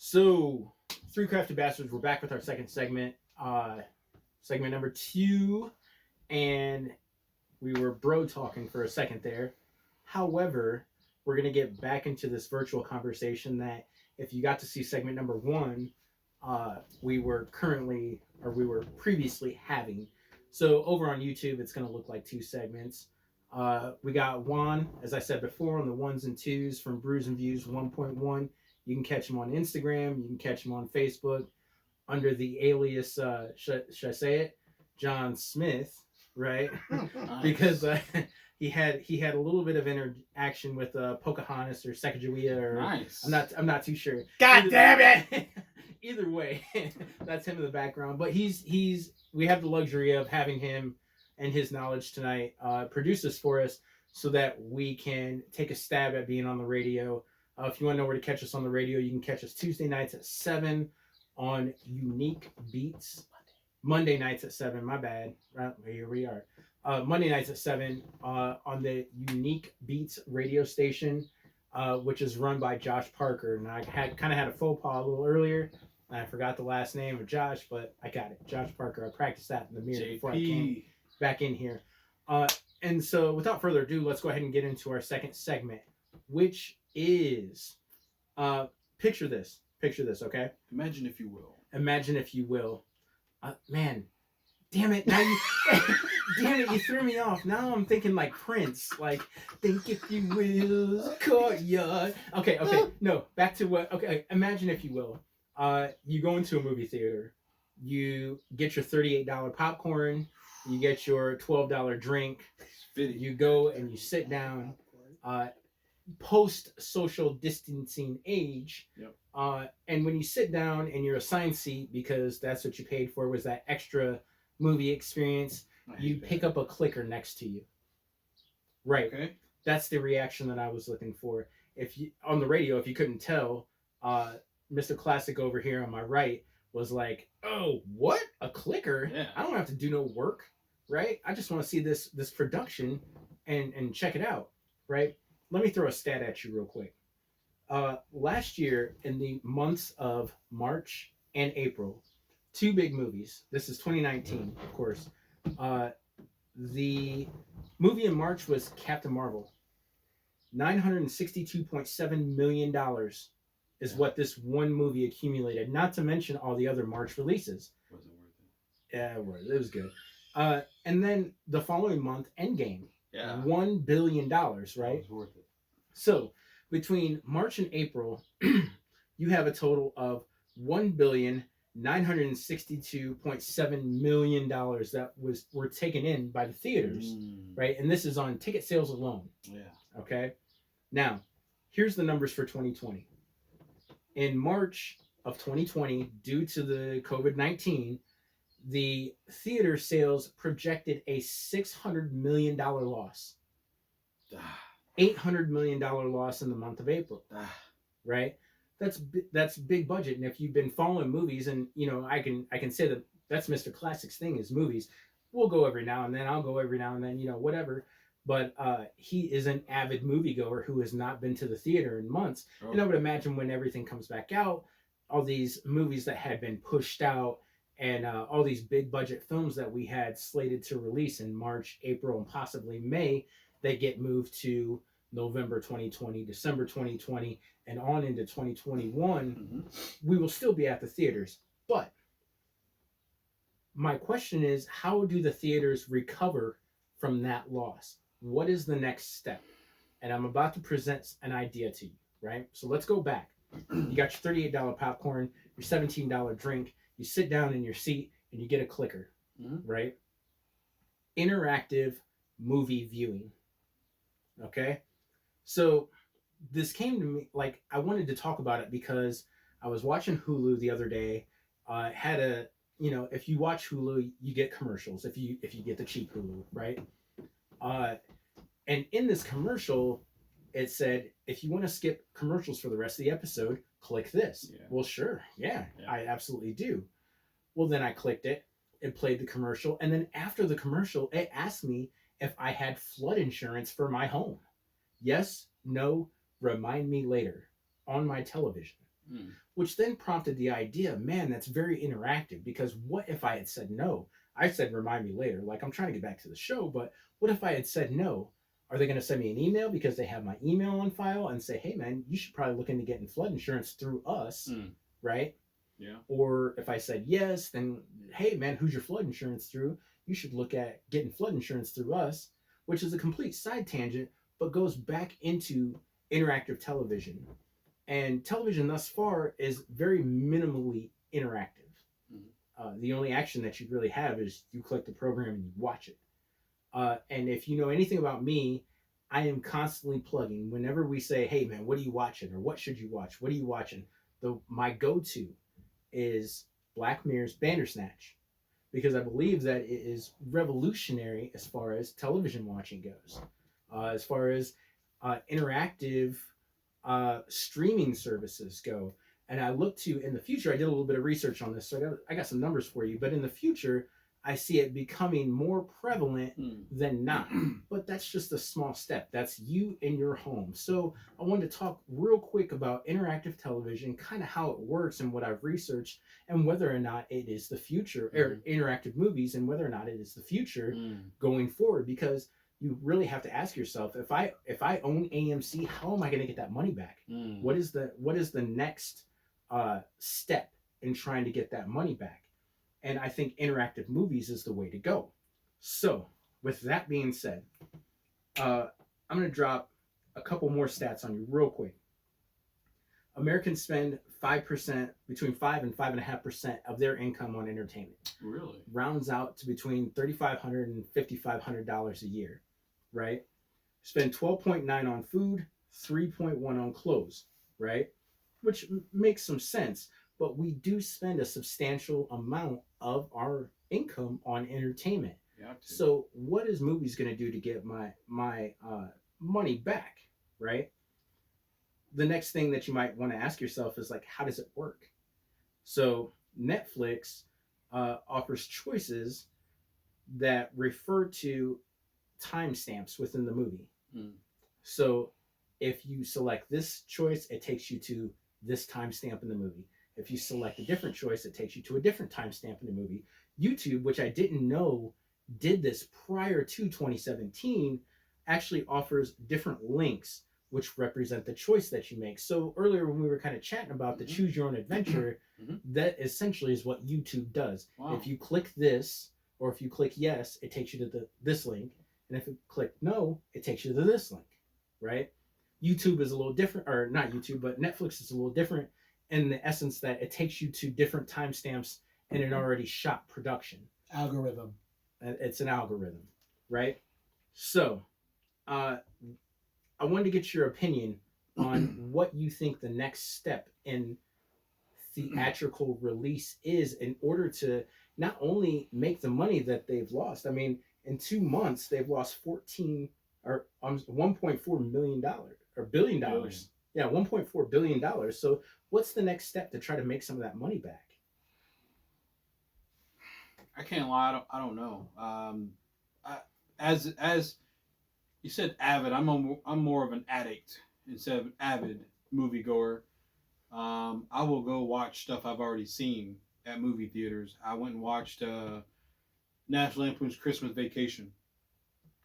So, Three Crafty Bastards, we're back with our second segment, segment number 2, and we were bro talking for a second there. However, we're going to get back into this virtual conversation that if you got to see segment number 1, we were previously having. So, over on YouTube, it's going to look like 2 segments. We got Juan, as I said before, on the 1s and 2s from Brews and Views 1.1. You can catch him on Instagram. You can catch him on Facebook under the alias, should I say it? John Smith, right? Nice. Because he had a little bit of interaction with Pocahontas or Sacagawea, or Nice. I'm not too sure. God damn it! Either way, that's him in the background. But we have the luxury of having him and his knowledge tonight produce this for us so that we can take a stab at being on the radio. If you want to know where to catch us on the radio, you can catch us Tuesday nights at 7 on Unique Beats. Monday nights at 7, my bad. Right, here we are. Monday nights at 7 on the Unique Beats radio station, which is run by Josh Parker. And I kind of had a faux pas a little earlier. I forgot the last name of Josh, but I got it. Josh Parker. I practiced that in the mirror before I came back in here. And so without further ado, let's go ahead and get into our second segment, which is picture this, okay? Imagine if you will. Man, damn it, now you damn it, you threw me off. Now I'm thinking like Prince, like think if you will, courtyard. Okay, no, back to what, okay, imagine if you will. You go into a movie theater, you get your $38 popcorn, you get your $12 drink, you go and you sit down, post social distancing age. Yep. And when you sit down and you're assigned seat, because that's what you paid for, was that extra movie experience, you pick up a clicker next to you. Right. Okay. That's the reaction that I was looking for. If you on the radio, if you couldn't tell, Mr. Classic over here on my right was like, "Oh, what? A clicker? Yeah. I don't have to do no work, right? I just want to see this production and check it out, right?" Let me throw a stat at you real quick. Last year, in the months of March and April, 2 big movies. This is 2019, of course. The movie in March was Captain Marvel. $962.7 million is what this one movie accumulated, not to mention all the other March releases. Was it worth it? Yeah, it was good. And then the following month, Endgame. Yeah. $1 billion, right? It was worth it. So between March and April, you have a total of $1,962.7 million that were taken in by the theaters, right? And this is on ticket sales alone. Yeah. Okay. Now, here's the numbers for 2020. In March of 2020, due to the COVID-19, the theater sales projected a $600 million loss. $800 million loss in the month of April, right? That's big budget. And if you've been following movies, and you know, I can say that that's Mr. Classic's thing is movies. We'll go every now and then. I'll go every now and then. You know, whatever. But he is an avid moviegoer who has not been to the theater in months. Oh. And I would imagine when everything comes back out, all these movies that had been pushed out, and all these big budget films that we had slated to release in March, April, and possibly May, they get moved to November 2020, December 2020, and on into 2021. Mm-hmm. We will still be at the theaters. But my question is, how do the theaters recover from that loss? What is the next step? And I'm about to present an idea to you, right? So let's go back. You got your $38 popcorn, your $17 drink. You sit down in your seat and you get a clicker, right? Interactive movie viewing. Okay? So this came to me, like, I wanted to talk about it because I was watching Hulu the other day. Had a, you know, if you watch Hulu, you get commercials if you get the cheap Hulu, right? And in this commercial, it said, if you want to skip commercials for the rest of the episode, click this. Yeah. Well, sure. Yeah, I absolutely do. Well, then I clicked it. It played the commercial. And then after the commercial, it asked me if I had flood insurance for my home. Yes, no, remind me later on my television. which then prompted the idea, man, that's very interactive, because what if I had said no? I said, remind me later. Like, I'm trying to get back to the show, but what if I had said no? Are they going to send me an email because they have my email on file and say, hey, man, you should probably look into getting flood insurance through us, right? Yeah. Or if I said yes, then, hey, man, who's your flood insurance through? You should look at getting flood insurance through us, which is a complete side tangent, but goes back into interactive television. And television thus far is very minimally interactive. The only action that you really have is you click the program and you watch it. And if you know anything about me, I am constantly plugging. Whenever we say, hey, man, what are you watching? Or what should you watch? What are you watching? My go-to is Black Mirror's Bandersnatch, because I believe that it is revolutionary as far as television watching goes. As far as interactive streaming services go. And I look to, in the future, I did a little bit of research on this, so I got some numbers for you, but in the future, I see it becoming more prevalent than not. But that's just a small step. That's you in your home. So I wanted to talk real quick about interactive television, kind of how it works and what I've researched, and whether or not it is the future, or interactive movies, and whether or not it is the future going forward. Because you really have to ask yourself, if I own AMC, how am I going to get that money back? What is the next step in trying to get that money back? And I think interactive movies is the way to go. So with that being said, I'm going to drop a couple more stats on you real quick. Americans spend 5%, between 5 and 5.5% of their income on entertainment. Really? Rounds out to between $3,500 and $5,500 a year, right? Spend 12.9 on food, 3.1 on clothes, right? Which makes some sense, but we do spend a substantial amount of our income on entertainment. So what is movies going to do to get my money back, right? The next thing that you might want to ask yourself is, like, how does it work? So Netflix offers choices that refer to timestamps within the movie. So if you select this choice, it takes you to this timestamp in the movie. If you select a different choice, it takes you to a different timestamp in the movie. YouTube, which I didn't know did this prior to 2017, actually offers different links which represent the choice that you make. So earlier when we were kind of chatting about the choose your own adventure, that essentially is what YouTube does. Wow. If you click this, or if you click yes, it takes you to this link. And if you click no, it takes you to this link, right? YouTube is a little different, or not YouTube, but Netflix is a little different in the essence that it takes you to different timestamps in an already shot production. Algorithm. It's an algorithm, right? So, I wanted to get your opinion on what you think the next step in theatrical release is in order to not only make the money that they've lost. I mean, in 2 months, they've lost $1.4 million or $1 billion. Yeah, $1.4 billion. So what's the next step to try to make some of that money back? I can't lie. I don't know. As you said, avid. I'm more of an addict instead of an avid moviegoer. I will go watch stuff I've already seen at movie theaters. I went and watched National Lampoon's Christmas Vacation.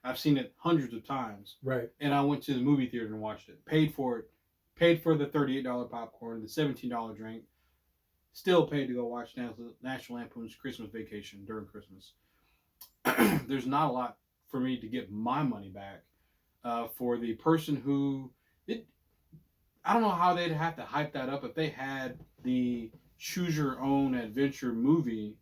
I've seen it hundreds of times. Right. And I went to the movie theater and watched it. Paid for it. Paid for the $38 popcorn, the $17 drink. Still paid to go watch National Lampoon's Christmas Vacation during Christmas. There's not a lot for me to get my money back. For the person who... I don't know how they'd have to hype that up if they had the choose your own adventure movie.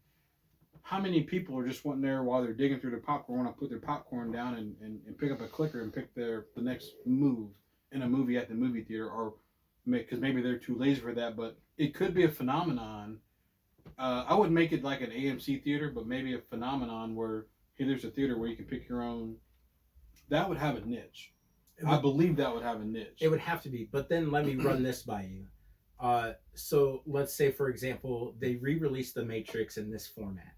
How many people are just wanting there while they're digging through their popcorn, want to put their popcorn down and pick up a clicker and pick the next move in a movie at the movie theater, or because maybe they're too lazy for that, but it could be a phenomenon. I wouldn't make it like an AMC theater, but maybe a phenomenon where, hey, there's a theater where you can pick your own. That would have a niche. I believe that would have a niche. It would have to be, but then let me run this by you. So let's say, for example, they re-release The Matrix in this format,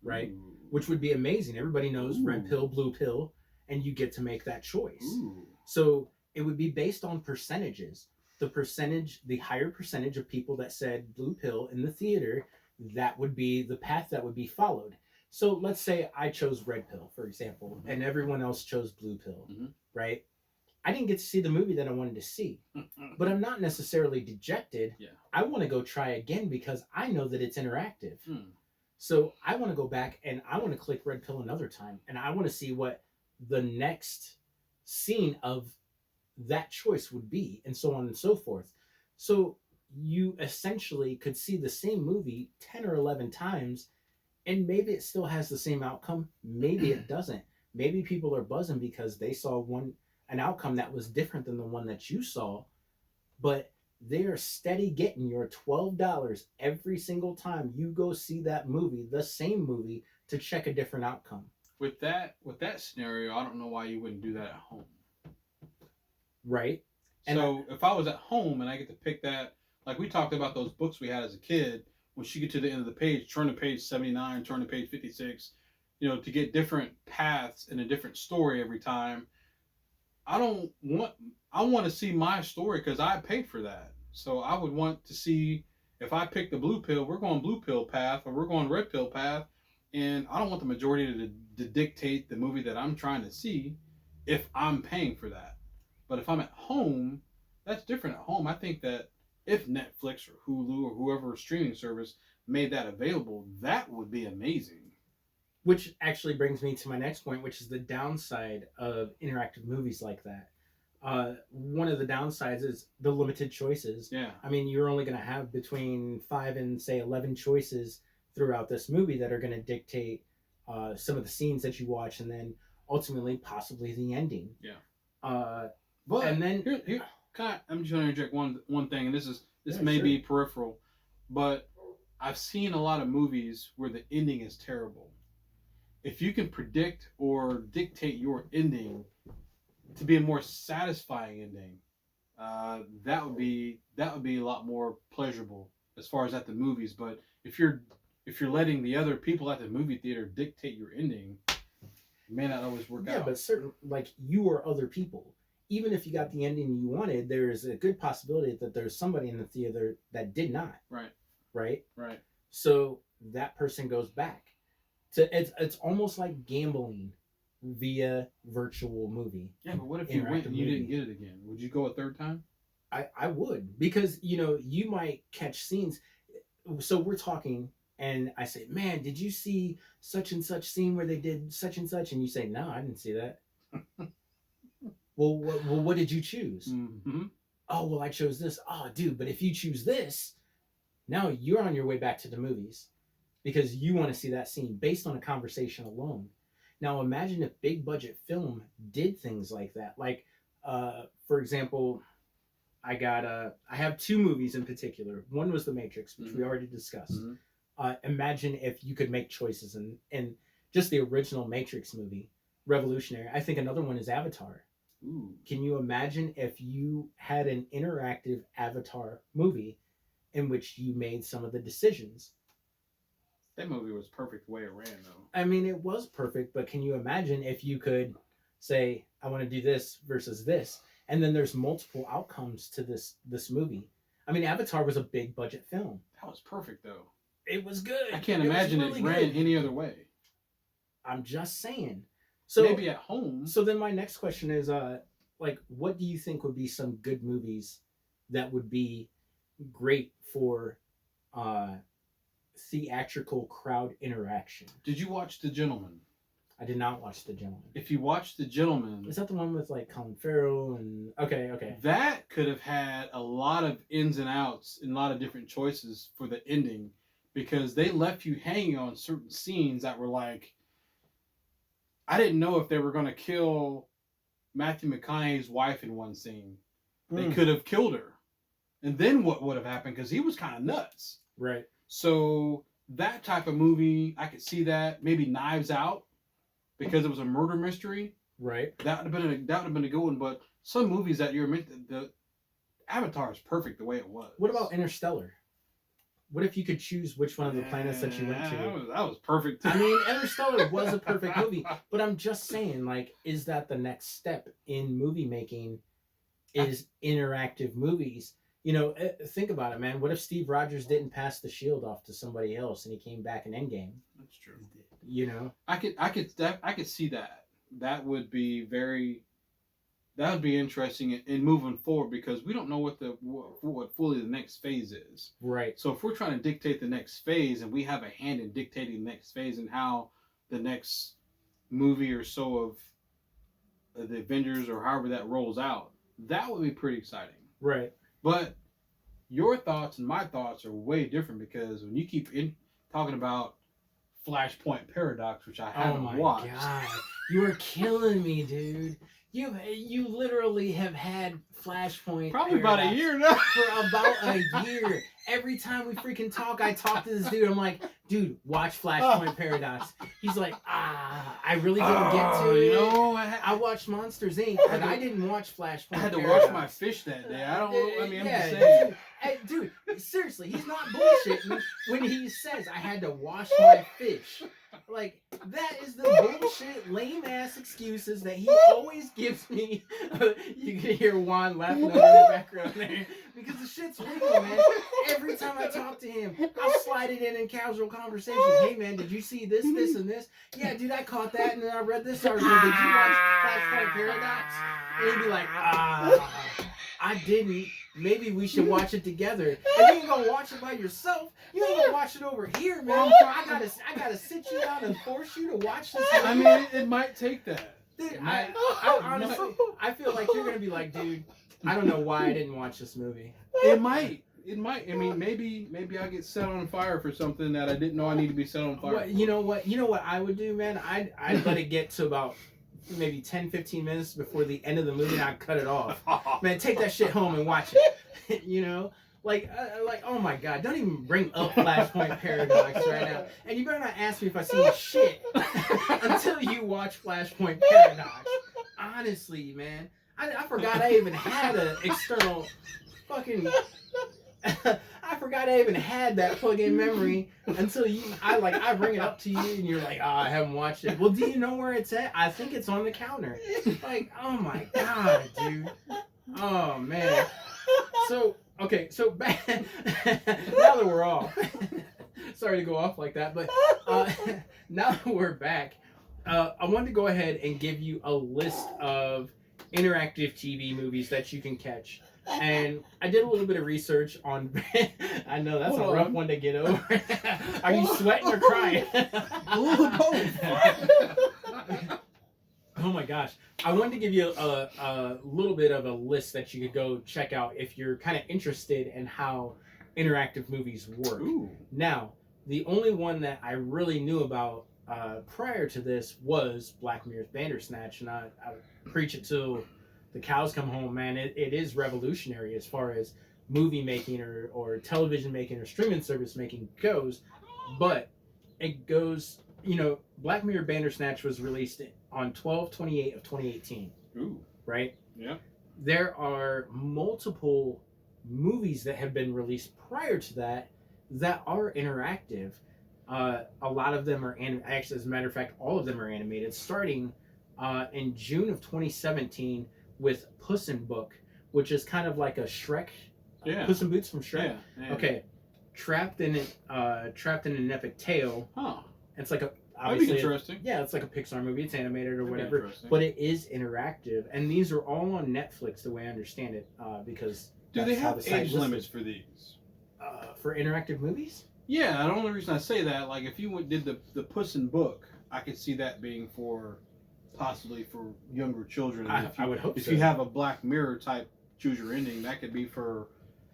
right? Ooh. Which would be amazing. Everybody knows red pill, blue pill, and you get to make that choice. Ooh. So it would be based on percentages. the higher percentage of people that said blue pill in the theater, that would be the path that would be followed. So let's say I chose red pill, for example, and everyone else chose blue pill, right? I didn't get to see the movie that I wanted to see, but I'm not necessarily dejected. Yeah. I want to go try again because I know that it's interactive. Hmm. So I want to go back and I want to click red pill another time, and I want to see what the next scene of that choice would be, and so on and so forth. So you essentially could see the same movie 10 or 11 times, and maybe it still has the same outcome, maybe it doesn't. Maybe people are buzzing because they saw an outcome that was different than the one that you saw, but they are steady getting your $12 every single time you go see that movie, the same movie, to check a different outcome. With that scenario, I don't know why you wouldn't do that at home. Right. So if I was at home and I get to pick that, like we talked about those books we had as a kid, when you get to the end of the page, turn to page 79, turn to page 56, to get different paths and a different story every time. I want to see my story because I paid for that. So I would want to see, if I pick the blue pill, we're going blue pill path or we're going red pill path. And I don't want the majority to dictate the movie that I'm trying to see if I'm paying for that. But if I'm at home, that's different at home. I think that if Netflix or Hulu or whoever streaming service made that available, that would be amazing. Which actually brings me to my next point, which is the downside of interactive movies like that. One of the downsides is the limited choices. Yeah. I mean, you're only going to have between 5 and, say, 11 choices throughout this movie that are going to dictate some of the scenes that you watch, and then ultimately possibly the ending. Yeah. But and then here, I'm just going to interject one thing, and this may be peripheral, but I've seen a lot of movies where the ending is terrible. If you can predict or dictate your ending to be a more satisfying ending, that would be a lot more pleasurable as far as at the movies. But if you're letting the other people at the movie theater dictate your ending, it may not always work out. Yeah, but certain, like, you or other people, even if you got the ending you wanted, there's a good possibility that there's somebody in the theater that did not. Right. Right. Right. So that person goes back. It's almost like gambling via virtual movie. Yeah, but what if you went and you didn't get it again? Would you go a third time? I would, because you might catch scenes. So we're talking, and I say, "Man, did you see such and such scene where they did such and such?" And you say, "No, I didn't see that." Well, what did you choose? Mm-hmm. Oh, well, I chose this. Oh, dude, but if you choose this, now you're on your way back to the movies because you want to see that scene based on a conversation alone. Now, imagine if big budget film did things like that. Like, for example, I have 2 movies in particular. One was The Matrix, which we already discussed. Mm-hmm. Imagine if you could make choices and just the original Matrix movie, revolutionary. I think another one is Avatar. Ooh. Can you imagine if you had an interactive Avatar movie in which you made some of the decisions? That movie was perfect the way it ran, though. I mean, it was perfect, but can you imagine if you could say, I want to do this versus this, and then there's multiple outcomes to this movie? I mean, Avatar was a big budget film. That was perfect, though. It was good. I can't imagine it ran any other way. I'm just saying. So maybe at home. So then my next question is, what do you think would be some good movies that would be great for theatrical crowd interaction? Did you watch The Gentleman? I did not watch The Gentleman. If you watch The Gentleman, is that the one with like Colin Farrell and okay? That could have had a lot of ins and outs and a lot of different choices for the ending, because they left you hanging on certain scenes that were like, I didn't know if they were going to kill Matthew McConaughey's wife in one scene. They could have killed her, and then what would have happened? Because he was kind of nuts, right? So that type of movie, I could see that. Maybe Knives Out, because it was a murder mystery. Right. That would have been a good one. But some movies that you're meant the Avatar is perfect the way it was. What about Interstellar? What if you could choose which one of the planets that you went to? That was perfect. I mean, Interstellar was a perfect movie, but I'm just saying, like, is that the next step in movie making is interactive movies. You know, think about it, man. What if Steve Rogers didn't pass the shield off to somebody else and he came back in Endgame? That's true. You know, I could see that. That would be very. That would be interesting in moving forward because we don't know what fully the next phase is. right? So if we're trying to dictate the next phase and we have a hand in dictating the next phase and how the next movie or so of the Avengers or however that rolls out, that would be pretty exciting. Right. But your thoughts and my thoughts are way different because when you keep talking about Flashpoint Paradox, which I haven't watched. Oh my god, you are killing me, dude. You literally have had Flashpoint Probably about a Paradox year now. for about a year. Every time we freaking talk, I talk to this dude. I'm like, dude, watch Flashpoint Paradox. He's like, I really didn't get to it. You know, I watched Monsters Inc., but I didn't watch Flashpoint. I had to Paradox. watch my fish that day. I don't. I mean, I'm Yeah, just saying. dude, seriously, he's not bullshitting when he says I had to wash my fish. Like, that is the bullshit, lame ass excuses that he always gives me. You can hear Juan laughing over in the background there because the shit's real, man. Every time I talk to him, I'll slide it in casual conversation. Hey, man, did you see this, this, and this? Yeah, dude, I caught that, and then I read this article. Did you watch Flashpoint Paradox? And he'd be like, I didn't. Maybe we should watch it together. And you ain't gonna watch it by yourself. You ain't gonna watch it over here, man. I gotta sit you down and force you to watch this. I mean, it might take that. Dude, I honestly, I feel like you're gonna be like, dude, I don't know why I didn't watch this movie. It might. It might. I mean, maybe I get set on fire for something that I didn't know I need to be set on fire. Well, you know what I would do, man. I'd let it get to about maybe 10-15 minutes before the end of the movie and I'd cut it off. Man, take that shit home and watch it. You know, like oh my god, don't even bring up Flashpoint Paradox right now. And you better not ask me if I seen shit until you watch Flashpoint Paradox. Honestly, man, I forgot I even had an external fucking. I forgot I even had that plug-in memory until I bring it up to you and you're like, I haven't watched it. Well, do you know where it's at? I think it's on the counter. Like, oh my god, dude. Oh man. So back now that we're off. Sorry to go off like that, but now that we're back, I wanted to go ahead and give you a list of interactive TV movies that you can catch. And I did a little bit of research on. I know that's a rough one to get over. Are you sweating or crying? A little both. Oh my gosh! I wanted to give you a little bit of a list that you could go check out if you're kind of interested in how interactive movies work. Ooh. Now, the only one that I really knew about prior to this was Black Mirror's Bandersnatch, and I preach it till the cows come home, man. It is revolutionary as far as movie making or television making or streaming service making goes. But it goes, you know, Black Mirror Bandersnatch was released on 12/28 of 2018. Ooh. Right? Yeah. There are multiple movies that have been released prior to that are interactive. A lot of them are, actually, as a matter of fact, all of them are animated, starting in June of 2017 with Puss in Book, which is kind of like a Shrek, Puss in Boots from Shrek. Yeah. Okay, trapped in an epic tale. Huh. It's like That'd be interesting. Yeah, it's like a Pixar movie. It's animated or whatever, but it is interactive, and these are all on Netflix, the way I understand it. Because do they have age limits for these? For interactive movies? Yeah, the only reason I say that, like, if you did the Puss in Book, I could see that being possibly for younger children. I would hope if so. you have a Black Mirror type choose your ending, that could be for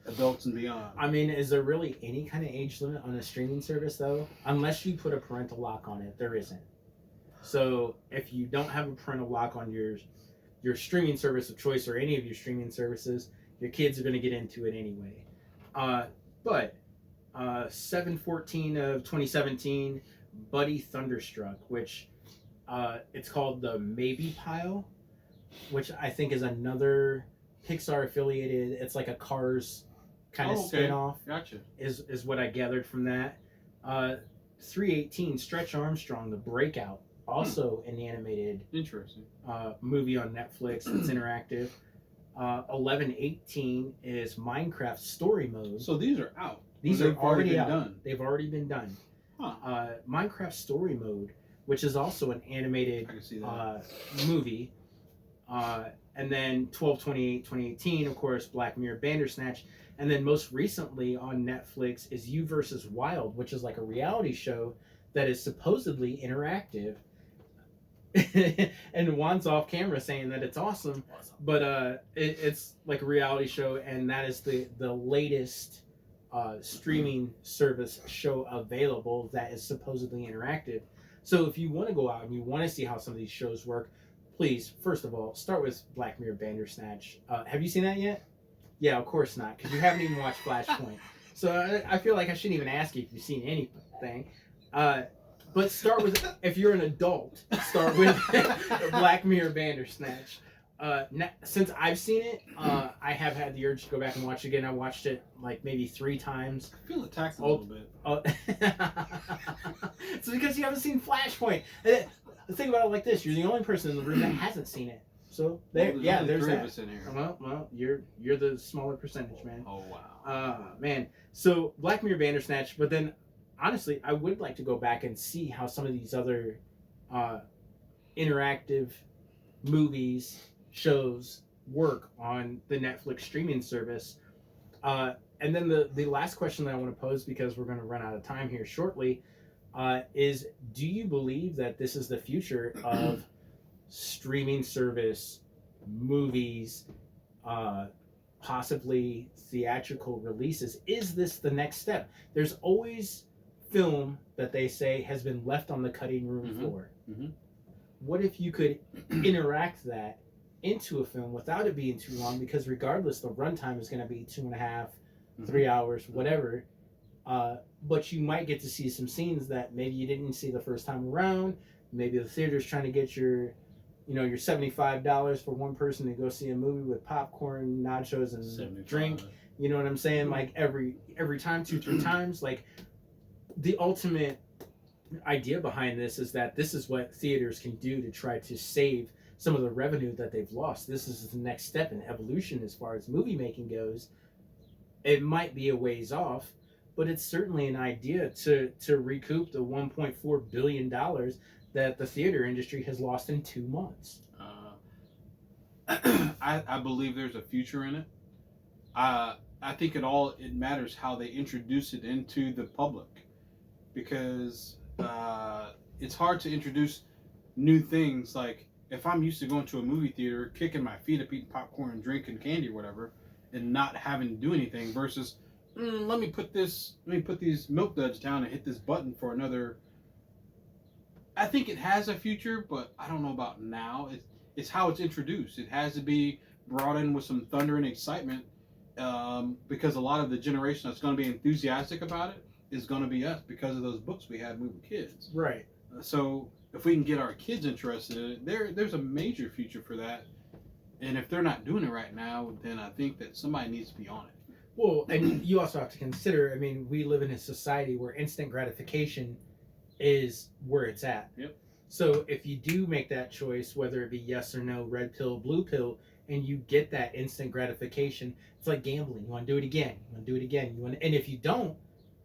adults and beyond. I mean, is there really any kind of age limit on a streaming service, though? Unless you put a parental lock on it, there isn't. So if you don't have a parental lock on your streaming service of choice or any of your streaming services, your kids are going to get into it anyway. But 7/14 of 2017, Buddy Thunderstruck, which it's called the Maybe Pile, which I think is another Pixar affiliated. It's like a Cars kind of spin-off. Gotcha. Is what I gathered from that. 3/18, Stretch Armstrong, The Breakout, also an animated interesting movie on Netflix that's interactive. 11:18 is Minecraft Story Mode. So these are out. These Or are they've already already been out. done. They've already been done. Huh. Minecraft Story Mode, which is also an animated I can see that. movie. And then 12/28/2018, of course, Black Mirror Bandersnatch. And then most recently on Netflix is You versus Wild, which is like a reality show that is supposedly interactive. And Juan's off camera saying that it's awesome, but it's like a reality show, and that is the latest streaming service show available that is supposedly interactive. So if you want to go out and you want to see how some of these shows work, please, first of all, start with Black Mirror Bandersnatch. Have you seen that yet? Yeah, of course not, because you haven't even watched Flashpoint. So I feel like I shouldn't even ask you if you've seen anything. But start with, if you're an adult, start with Black Mirror Bandersnatch. Since I've seen it, I have had the urge to go back and watch it again. I watched it like maybe 3 times. I feel attacked a little bit. It's because you haven't seen Flashpoint. Think about it like this: you're the only person in the room that hasn't seen it. So there, there's 3 that. of us in here. Well, you're the smaller percentage, man. Oh wow. Man. So Black Mirror Bandersnatch, but then honestly, I would like to go back and see how some of these other interactive movies, shows work on the Netflix streaming service. And then the last question that I want to pose, because we're going to run out of time here shortly, is do you believe that this is the future of streaming service, movies, possibly theatrical releases? Is this the next step? There's always film that they say has been left on the cutting room floor. Mm-hmm. What if you could interact that into a film without it being too long? Because regardless, the runtime is going to be 2.5, 3 hours, whatever. But you might get to see some scenes that maybe you didn't see the first time around. Maybe the theater's trying to get your $75 for one person to go see a movie with popcorn, nachos, and 75. drink. You know what I'm saying? Like every time, 2-3 times. Like the ultimate idea behind this is that this is what theaters can do to try to save some of the revenue that they've lost. This is the next step in evolution as far as movie making goes. It might be a ways off, but it's certainly an idea to recoup the $1.4 billion that the theater industry has lost in 2 months. I believe there's a future in it. I think it matters how they introduce it into the public, because it's hard to introduce new things. Like if I'm used to going to a movie theater, kicking my feet up, eating popcorn and drinking candy or whatever, and not having to do anything, versus let me put these milk duds down and hit this button for another. I think it has a future, but I don't know about now. It's how it's introduced. It has to be brought in with some thunder and excitement, because a lot of the generation that's going to be enthusiastic about it is going to be us, because of those books we had when we were kids. Right. So if we can get our kids interested in it, there's a major future for that. And if they're not doing it right now, then I think that somebody needs to be on it. Well, and you also have to consider, I mean, we live in a society where instant gratification is where it's at. Yep. So if you do make that choice, whether it be yes or no, red pill, blue pill, and you get that instant gratification, it's like gambling. You want to do it again. You want to do it again. And if you don't,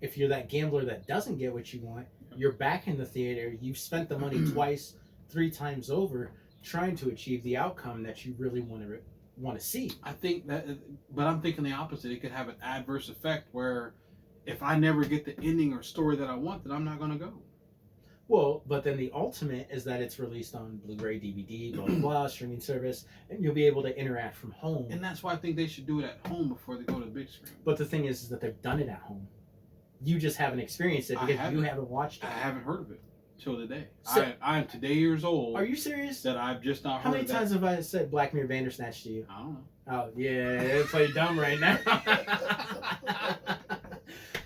if you're that gambler that doesn't get what you want, you're back in the theater. You've spent the money twice, 3 times over, trying to achieve the outcome that you really want to see. I think that, but I'm thinking the opposite. It could have an adverse effect where if I never get the ending or story that I want, then I'm not going to go. Well, but then the ultimate is that it's released on Blu-ray, DVD, blah, blah, blah, streaming service, and you'll be able to interact from home. And that's why I think they should do it at home before they go to the big screen. But the thing is that they've done it at home. You just haven't experienced it because you haven't watched it. I haven't heard of it till today. So, I'm today years old. Are you serious? That I've just not heard How many of that. times have I said Black Mirror Bandersnatch to you? I don't know. Oh, yeah, they play dumb right now.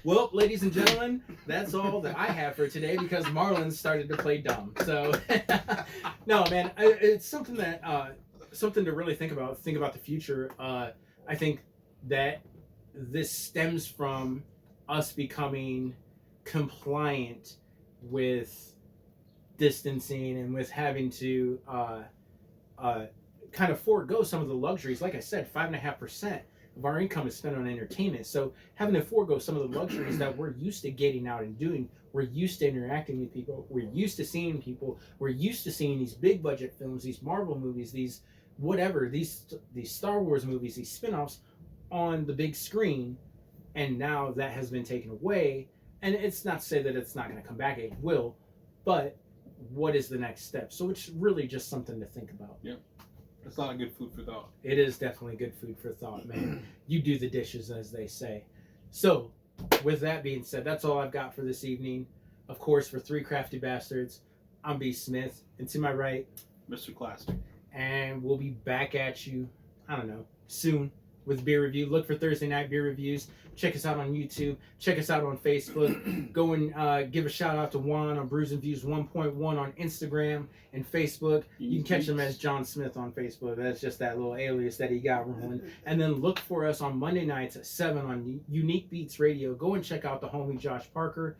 Well, ladies and gentlemen, that's all that I have for today because Marlon started to play dumb. So, no, man, it's something that something to really think about. Think about the future. I think that this stems from us becoming compliant with distancing and with having to kind of forego some of the luxuries. Like I said, 5.5% of our income is spent on entertainment. So having to forego some of the luxuries that we're used to getting out and doing, we're used to interacting with people, we're used to seeing people, we're used to seeing these big budget films, these Marvel movies, these whatever, these Star Wars movies, these spin-offs on the big screen, and now that has been taken away. And it's not to say that it's not going to come back, it will, but what is the next step? So it's really just something to think about. Yep. That's a lot of good food for thought. It is definitely good food for thought, man. You do the dishes, as they say. So, with that being said, that's all I've got for this evening. Of course, for 3 Crafty Bastards, I'm B. Smith, and to my right, Mr. Classic. and we'll be back at you, I don't know, soon with beer review. Look for Thursday night beer reviews. Check us out on YouTube. Check us out on Facebook. Go and give a shout out to Juan on Brews and Views 1.1 on Instagram and Facebook. You can catch him as John Smith on Facebook. That's just that little alias that he got rolling. And then look for us on Monday nights at 7 on Unique Beats Radio. Go and check out the homie Josh Parker.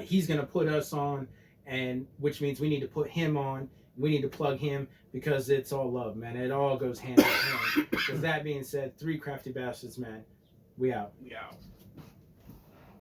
He's going to put us on, and which means we need to put him on. We need to plug him because it's all love, man. It all goes hand in hand. With that being said, 3 Crafty Bastards, man. We out. We out.